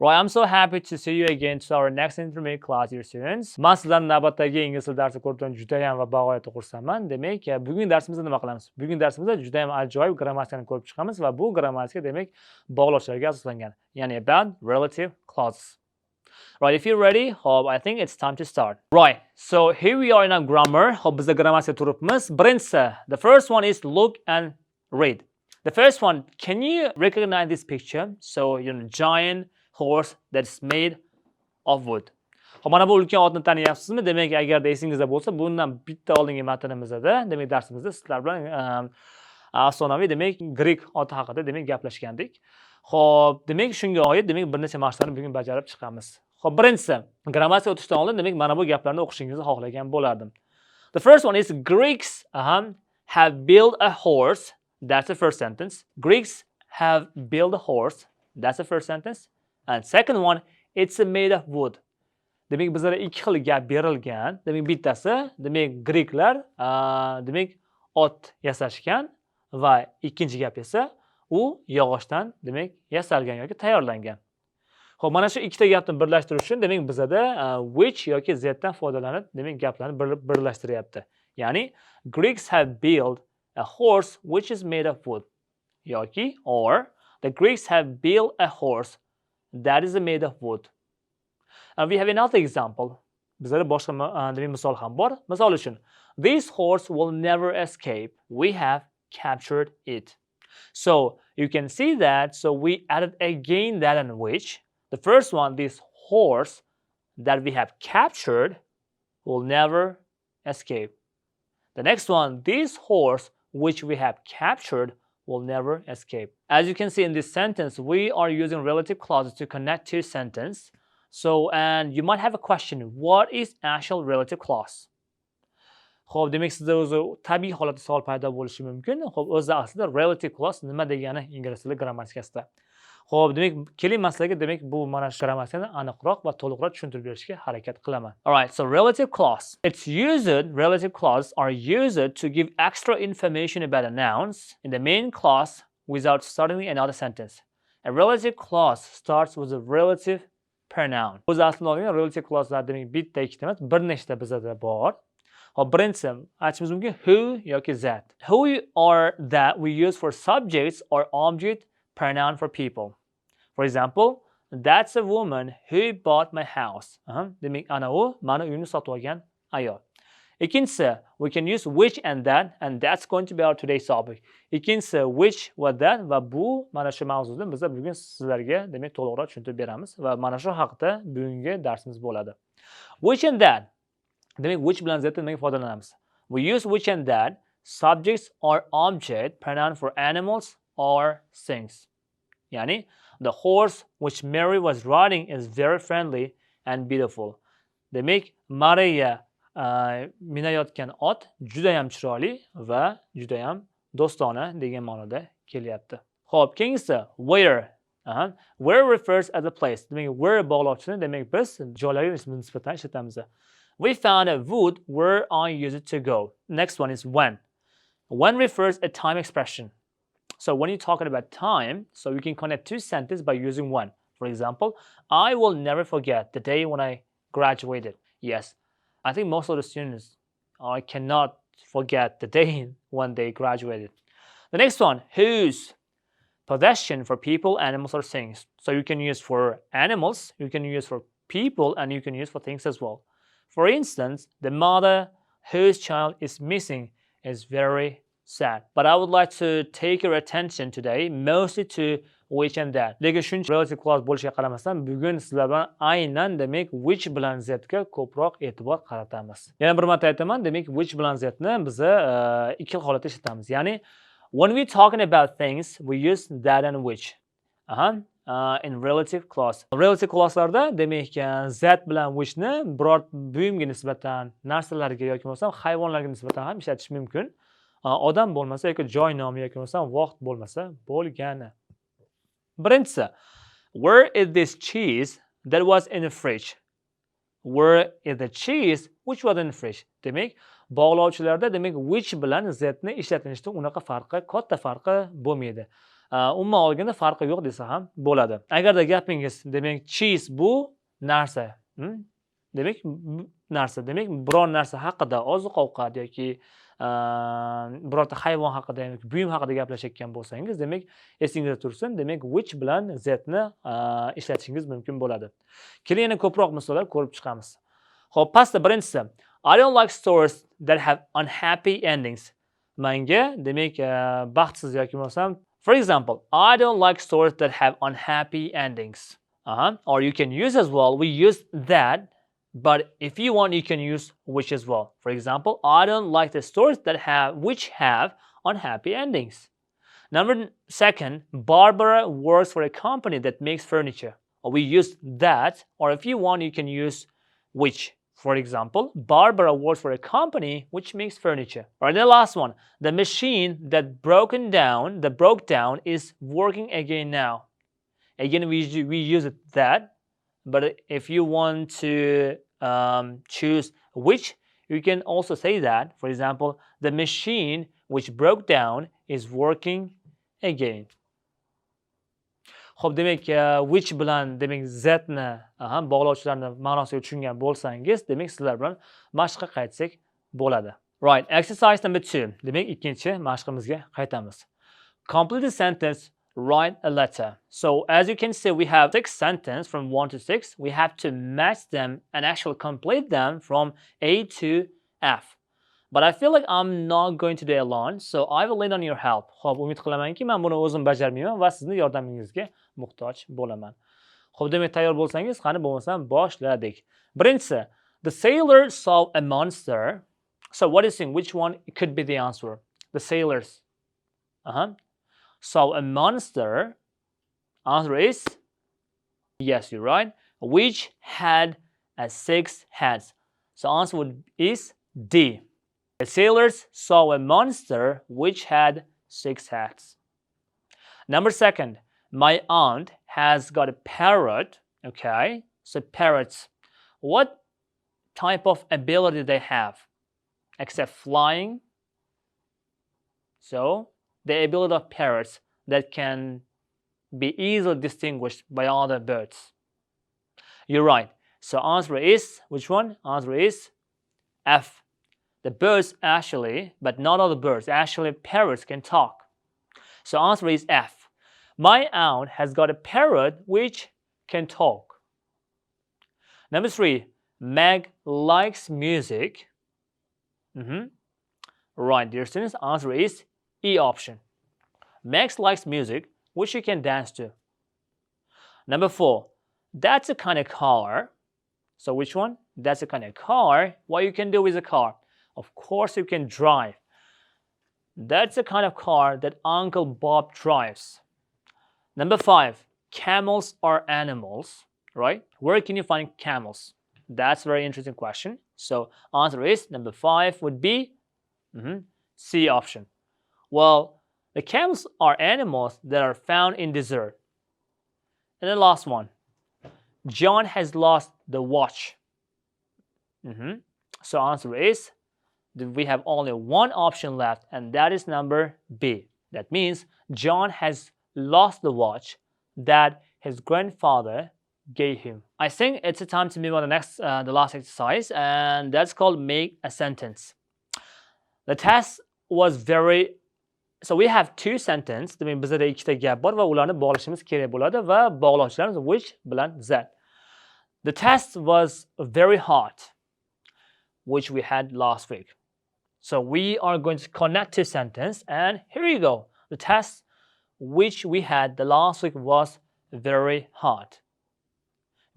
Right, I'm so happy to see you again to our next intermediate class, dear students. Men sizlarni navbatdagi ingliz tili darsi ko'rib juda ham va bag'oyatda xursandman. Demak, bugun darsimizda nima qilamiz? Bugun darsimizda juda ham ajoyib grammatikani ko'rib chiqamiz va bu grammatika demak bog'lovchilarga asoslangan, ya'ni about relative clauses. Right, if you're ready, I think it's time to start. Right, so here we are in our grammar. Bizda grammatika turibmiz. Birinchisi, the first one is look and read. The first one, can you recognize this picture? So, giant horse that's made of wood. Mana bu ulkan otni taniyapsizmi? Demak, agarda esingizda bo'lsa, bundan bitta oldingi matnimizda, demak darsimizda sizlar bilan afsonaviy demak Grek oti haqida demak gaplashgandik. Xo'p, demak shunga oid demak bir necha mashqlarni bugun bajarib chiqamiz. Xo'p, birinchisi, grammatika o'tishdan oldin demak mana bu gaplarni o'qishingizni xohlagan bo'lardim. The first one is Greeks have built a horse. That's the first sentence. Greeks have built a horse. That's the first sentence. And second one, it's made of wood. Demak, bizlar ikki xil gap berilgan. Demak, bittasi, demak, Greklar demak ot yasashgan va ikkinchi gap esa u yog'ochdan demak yasalgan yoki tayyorlangan. Xo'p, mana shu ikkita gapni birlashtirish uchun demak bizada which yoki z dan foydalanib demak gaplarni birlashtiryapti. Ya'ni Greeks have built a horse which is made of wood. Yoki or the Greeks have built a horse that is made of wood. And we have another example. Bizda boshqa demak misol ham bor. Misol uchun, this horse will never escape. We have captured it. So you can see that. So we added again that and which. The first one, this horse that we have captured will never escape. The next one, this horse which we have captured will never escape. As you can see in this sentence, we are using relative clauses to connect two sentences. So, and you might have a question, what is actual relative clause? Xo'p, demak sizda o'zi tabiiy holatda savol paydo bo'lishi mumkin. Xo'p, o'zi aslida relative clause nima degani ingliz tili grammatikasida. Xo'p, demak keling men sizlarga demak bu mana shu grammatikani aniqroq va to'liqroq tushuntirib berishga harakat qilaman. All right, so relative clause. Relative clauses are used to give extra information about a nouns in the main clause without starting another sentence. A relative clause starts with a relative pronoun. O'zi aslida olgan relative clauselar demak bitta ikkita emas, bir nechta bizda bor. Hop, birinchisi aytishimiz mumkin who yoki that. Who or that we use for subjects or object pronoun for people. For example, that's a woman who bought my house. Demak, ana u mani uyimni sotib olgan ayol. Ikkinchisi, we can use which and that's going to be our today's topic. Ikkinchisi, which va that va bu mana shu mavzuda biz bugun sizlarga demak to'liqroq tushuntirib beramiz va mana shu haqida bugungi darsimiz bo'ladi. Which and that. Demak, which bilan z nimaga foydalanamiz? We use which and that subjects or object pronoun for animals or things. Ya'ni, the horse which Mary was riding is very friendly and beautiful. Demak, Maria minayotgan ot juda ham chiroyli va juda ham do'stona degan ma'noda kelyapti. Xo'p, keyingisi where. Where refers as a place. Demak, where bog'lovchini demak biz joylarga nisbatan ishlatamiz. We found a wood where I used to go. Next one is when. When refers a time expression. So when you're talking about time, so you can connect two sentences by using when. For example, I will never forget the day when I graduated. Yes, I think most of the students cannot forget the day when they graduated. The next one, whose. Possession for people, animals, or things. So you can use for animals, you can use for people, and you can use for things as well. For instance, the mother whose child is missing is very sad. But I would like to take your attention today mostly to which and that. Lekin shuncha relative clause bo'lishiga qaramasdan, bugun sizlar bilan aynan demak which bilan z ga ko'proq e'tibor qaratamiz. Yana bir marta aytaman, demak which bilan z ni biz ikki xil holatda ishlatamiz. Ya'ni when we talking about things, we use that and which. In relative clause. Relative clauselarda demak that bilan which ni biror buyumga nisbatan, narsalarga yoki bo'lmasam hayvonlarga nisbatan ham ishlatish mumkin. Odam bo'lmasa yoki joy nomi yoki bo'lmasam vaqt bo'lmasa bo'lgani. Birinchisi, where is this cheese that was in the fridge? Where is the cheese which was in the fridge? Demak, bog'lovchilarda demak which bilan z ni ishlatilishda unaqa farqi, katta farqi bo'lmaydi. umuman olganda farqi yo'q desa ham bo'ladi. Agarda gapingiz demak cheese bu narsa, demak narsa, demak biror narsa haqida, oziq-ovqat yoki birorta hayvon haqida yoki buyum haqida gaplashayotgan bo'lsangiz, demak esingizda tursin, demak which bilan zni ishlatishingiz mumkin bo'ladi. Keling yana ko'proq misollar ko'rib chiqamiz. Xo'p, pastda birinchisi, I don't like stories that have unhappy endings. Menga demak baxtsiz yoki bo'lmasam, for example, I don't like stories that have unhappy endings. Or you can use as well, we use that, but if you want you can use which as well. For example, I don't like the stories that have unhappy endings. Number second, Barbara works for a company that makes furniture. Or we use that, or if you want you can use which. For example, Barbara works for a company which makes furniture. Or the last one, the machine that broke down is working again now. Again, we use that, but if you want to choose which, you can also say that. For example, the machine which broke down is working again. Xo'p, demak which bilan demak zni bog'lovchilarni ma'nosiga tushungan bo'lsangiz, demak sizlar bilan mashqqa qaytsak bo'ladi. Right, exercise number 2. Demak ikkinchi mashqimizga qaytamiz. Complete the sentence, write a letter. So as you can see, we have 6 sentences from 1 to 6. We have to match them and actually complete them from A to F. But I feel like I'm not going to do it alone, so I will lean on your help. Xo'p, umid qilamanki, men buni o'zim bajarmayman va sizni yordamingizga muhtoj bo'laman. Xo'p, demak tayyor bo'lsangiz, qani bo'lmasam boshladik. Birinchisi, the sailor saw a monster. So what do you think? Which one could be the answer? The sailors saw a monster. Answer is yes, you're right. Which had 6 heads. So answer is D. The sailors saw a monster which had 6 heads. Number second, my aunt has got a parrot. Okay, so parrots, what type of ability they have except flying? So the ability of parrots that can be easily distinguished by other birds. You're right. So answer is which one? Answer is F. The birds actually, but not all the birds, actually parrots can talk. So answer is F. My aunt has got a parrot which can talk. Number 3, Meg likes music. Right, dear students, answer is E option. Meg likes music which you can dance to. Number 4, that's a kind of car. So which one? That's a kind of car. What you can do with a car? Of course you can drive. That's the kind of car that Uncle Bob drives. Number 5, camels are animals, right? Where can you find camels? That's a very interesting question. So answer is number 5 would be C option. Well, the camels are animals that are found in desert. And the last one, John has lost the watch. So answer is, we have only one option left, and that is number B. That means John has lost the watch that his grandfather gave him. I think it's a time to move on to the last exercise, and that's called make a sentence. The test was very, so we have 2 sentences. Demak bizda ikkita gap bor va ularni bog'lashimiz kerak bo'ladi va bog'lovchilarimiz which bilan z. The test was very hard, which we had last week. So we are going to connect 2 sentences, and here you go. The test which we had the last week was very hard.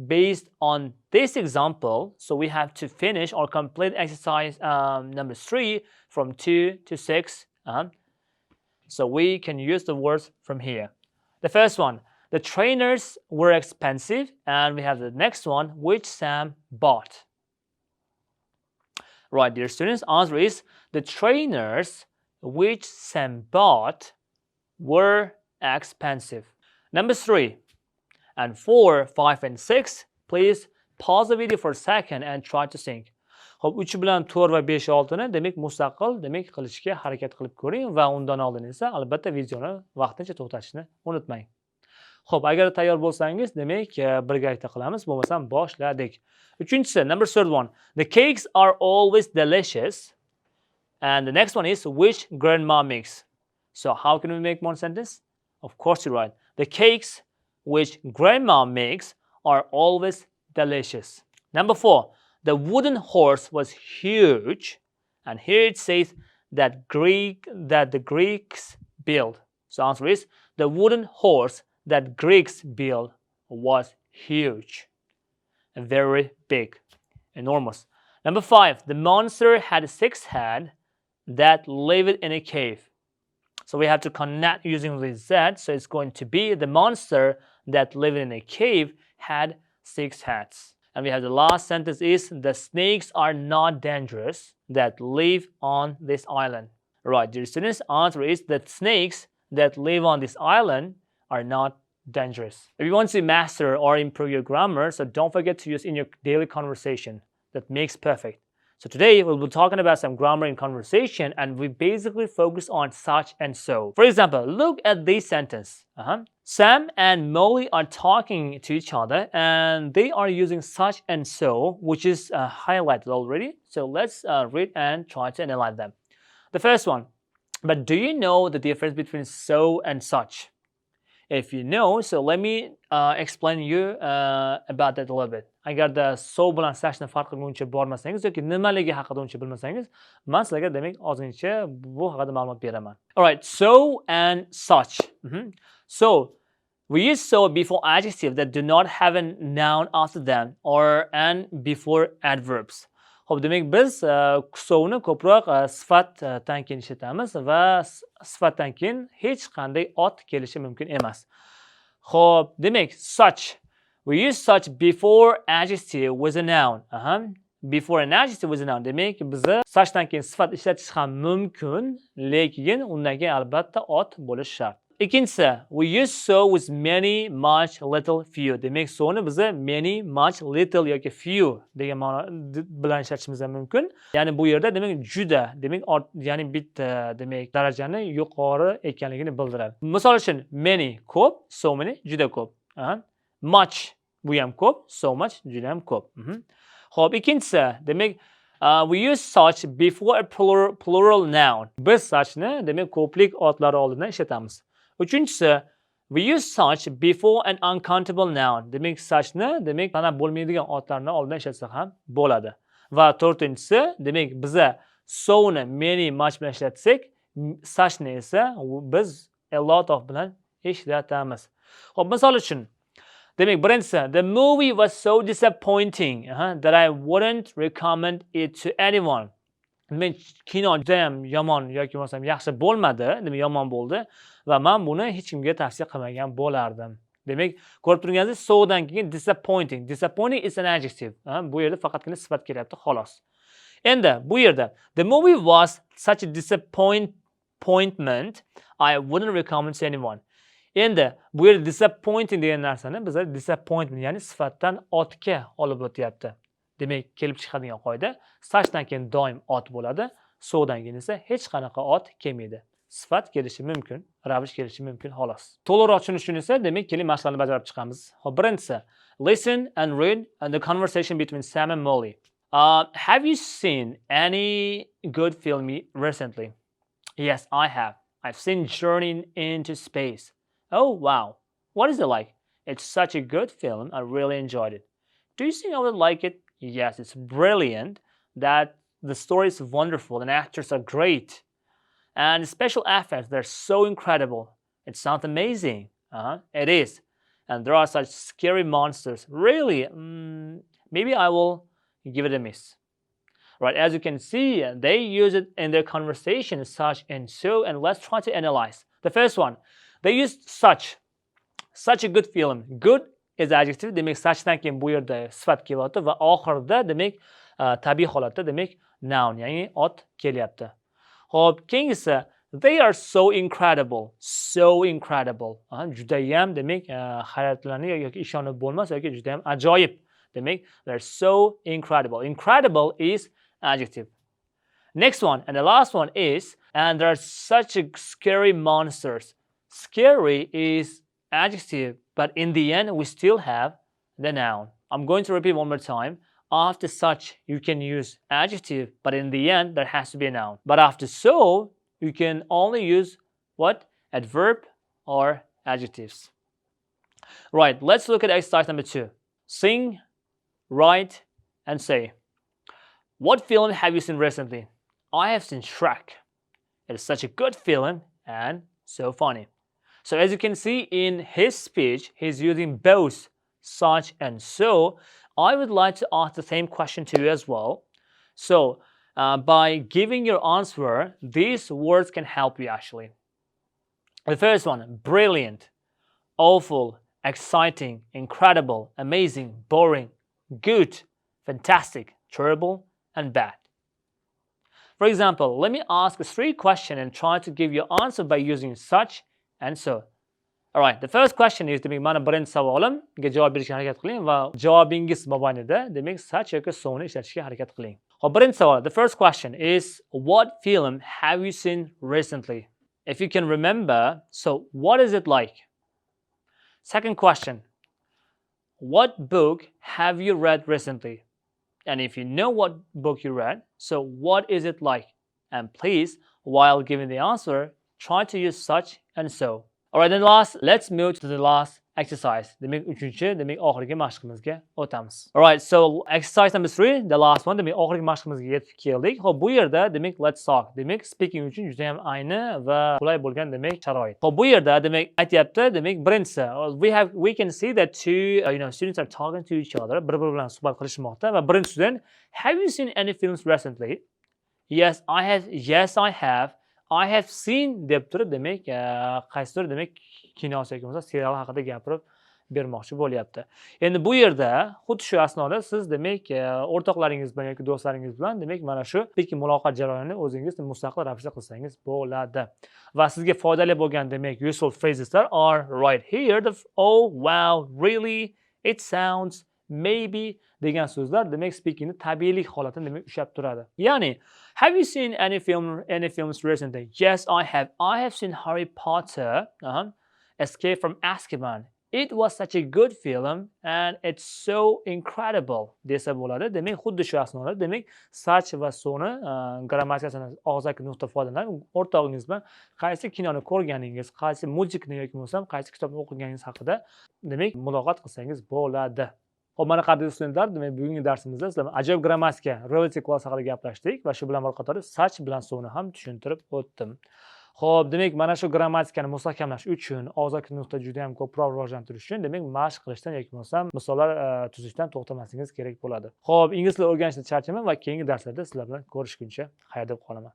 Based on this example, so we have to finish or complete exercise number 3 from 2 to 6. So we can use the words from here. The first one, the trainers were expensive, and we have the next one, which Sam bought. Right, dear students, answer is the trainers which Sam bought were expensive. Number 3 and 4, 5 and 6, please pause the video for a second and try to think. Xo'p, 3 bilan 4 va 5, 6 ni demak mustaqil demak qilishga harakat qilib ko'ring va undan oldin esa albatta videoni vaqtincha to'xtatishni unutmang. Xo'p, agar tayyor bo'lsangiz, demak birgalikda qilamiz, bo'lmasam boshladik. Uchinchisi, number third one. The cakes are always delicious. And the next one is which grandma makes. So how can we make one sentence? Of course you're right. The cakes which grandma makes are always delicious. Number 4. The wooden horse was huge, and here it says that the Greeks built. So answer is the wooden horse that Greeks built was huge, very big, enormous. Number 5. The monster had 6 heads that lived in a cave. So we have to connect using the Z. So it's going to be the monster that lived in a cave had 6 heads. And we have the last sentence is the snakes are not dangerous that live on this island. Right, dear students, answer is that snakes that live on this island are not dangerous. If you want to master or improve your grammar, so don't forget to use in your daily conversation. That makes perfect. So today we'll be talking about some grammar in conversation, and we basically focus on such and so. For example, look at this sentence. Sam and Molly are talking to each other and they are using such and so, which is highlighted already. So let's read and try to analyze them. The first one, but do you know the difference between so and such? If you know, so let me explain you about that a little bit. Agarda so bilan suchni farq qilguncha bormasangiz yoki nimaligi haqida uncha bilmasangiz, men sizlarga demak ozgincha bu haqida ma'lumot beraman. All right, so and such. So we use so before adjectives that do not have a noun after them or and before adverbs. Xo'p, demak biz so'ni ko'proq sifatdan keyin ishlatamiz va sifatdan keyin hech qanday ot kelishi mumkin emas. Xo'p, demak such. We use such before adjective with a noun. Before an adjective with a noun. Demak, biza suchdan keyin sifat ishlatish ham mumkin, lekin undan keyin albatta ot bo'lishi shart. Ikkinchisi, we use so with many, much, little, few. Demak, so'ni biza many, much, little yoki few degan ma'no bilan ishlatishimiz ham mumkin. Ya'ni bu yerda demak juda, demak ya'ni bitta demak darajani yuqori ekanligini bildiradi. Misol uchun many ko'p, so many juda ko'p. Much bu ham ko'p, so much juda ham ko'p. Xo'p, ikkinchisi, demak we use such before a plural noun. Biz suchni demak ko'plik otlari oldidan ishlatamiz. Uchinchisi, we use such before an uncountable noun. Demak suchni demak sanab bo'lmaydigan otlarni oldidan ishlatsak ham bo'ladi. Va to'rtinchisi, demak biza so'ni many, much bilan ishlatsak, suchni esa biz a lot of bilan ishlatamiz. Xo'p, misol uchun demak birinchisi, the movie was so disappointing that I wouldn't recommend it to anyone. Demak kino juda ham yomon yoki bo'lmasam yaxshi bo'lmadi, demak yomon bo'ldi va men buni hech kimga tavsiya qilmagan bo'lardim. Demak, ko'rib turganingizdek, so'dan keyin disappointing. Disappointing is an adjective. Bu yerda faqatgina sifat kelyapti, xolos. Endi bu yerda the movie was such a disappointment I wouldn't recommend to anyone. Endi bu yerda disappointing degan narsani biz disappointment, ya'ni sifatdan otga olib o'tyapti. Demak, kelib chiqadigan qoida suchdan keyin doim ot bo'ladi, so'dan keyin esa hech qanaqa ot kelmaydi. Sifat kelishi mumkin, ravish kelishi mumkin, xolos. To'liqroq tushunish uchun esa demak keling mashqlarni bajarib chiqamiz. Xo'p, birinchisi, listen and read the conversation between Sam and Molly. Have you seen any good film recently? Yes, I have. I've seen Journey into Space. Oh, wow. What is it like? It's such a good film. I really enjoyed it. Do you think I would like it? Yes, it's brilliant. That the story is wonderful and actors are great. And the special effects, they're so incredible. It sounds amazing. It is. And there are such scary monsters. Really, maybe I will give it a miss. Right, as you can see, they use it in their conversation, such and so, and let's try to analyze. The first one, they used such. Such a good film. Good is adjective, demek suchdan keyin bu yerda sifat kelyapti va oxirida demek tabiiy holatda demek noun, ya'ni ot kelyapti. Xo'p, keyingisi, they are so incredible. So incredible. Judayam demek hayratlanib yoki ishonib bo'lmas yoki judayam ajoyib. Demek they're so incredible. Incredible is adjective. Next one, and the last one is, and there are such scary monsters. Scary is adjective, but in the end, we still have the noun. I'm going to repeat one more time. After such, you can use adjective, but in the end, there has to be a noun. But after so, you can only use what? Adverb or adjectives. Right, let's look at exercise number 2. Sing, write, and say. What film have you seen recently? I have seen Shrek. It is such a good film and so funny. So as you can see in his speech, he's using both such and so. I would like to ask the same question to you as well. So by giving your answer, these words can help you actually. The first one, brilliant, awful, exciting, incredible, amazing, boring, good, fantastic, terrible, and bad. For example, let me ask a 3 question and try to give your answer by using such and so. Alright, the first question is, demak, mana birinchi savolimga javob berishga harakat qiling va javobingiz mobaynida, demak, such yoki so'ni ishlatishga harakat qiling. Hop, birinchi savol, the first question is, what film have you seen recently? If you can remember, so what is it like? Second question, what book have you read recently? And if you know what book you read, so what is it like? And please, while giving the answer, try to use such and so. Alright, then let's move to the last exercise. Demak, uchinchi, demak, oxirgi mashqimizga o'tamiz. Alright, so exercise number 3, the last one, demak, oxirgi mashqimizga yetib keldik. Xo'p, bu yerda demak, let's talk. Demak, speaking uchun juda ham ayni va qulay bo'lgan demak sharoit. Xo'p, bu yerda demak, aytyapti, demak, birinchisi, we can see that two students are talking to each other. Bir-biri bilan suhbat qilishmoqda va birinchi student, have you seen any films recently? Yes, I have. Yes, I have. I have seen deb turib, demak, qaysidir demak kinosi yoki bo'lmasa serial haqida gapirib bermoqchi bo'lyapti. Endi bu yerda xuddi shu asnoda siz demak o'rtoqlaringiz bilan yoki do'stlaringiz bilan demak mana shu speaking muloqot jarayonini o'zingiz mustaqil ravishda qilsangiz bo'ladi. Va sizga foydali bo'lgan demak useful phrases are right here. Oh, wow, really, it sounds, maybe degan so'zlar demak speakingni tabiiylik holatini demak ushlab turadi. Ya'ni, have you seen any films recently? Yes, I have. I have seen Harry Potter, Escape from Azkaban. It was such a good film and it's so incredible desa bo'ladi. Demak, xuddi shu asnoda demak such va so'ni grammatikasini og'zaki nuqta foydalanib o'rtog'ingiz bilan qaysi kinoni ko'rganingiz, qaysi muzikani yoki bo'lmasam qaysi kitobni o'qiganingiz haqida demak muloqot qilsangiz bo'ladi. Xo'p, mana qadrli studentlar, demak bugungi darsimizda sizlar ajoyib grammatika relative class haqida gaplashdik va shu bilan bir qator such bilan so'ni ham tushuntirib o'tdim. Xo'p, demak mana shu grammatikani mustahkamlash uchun, og'zaki nuqta juda ham ko'proq rivojlantirish uchun demak mashq qilishdan yoki bo'lmasam misollar tuzishdan to'xtamasligingiz kerak bo'ladi. Xo'p, ingliz tilini o'rganishda charchamang va keyingi darslarda sizlar bilan ko'rishguncha xayr deb qolaman.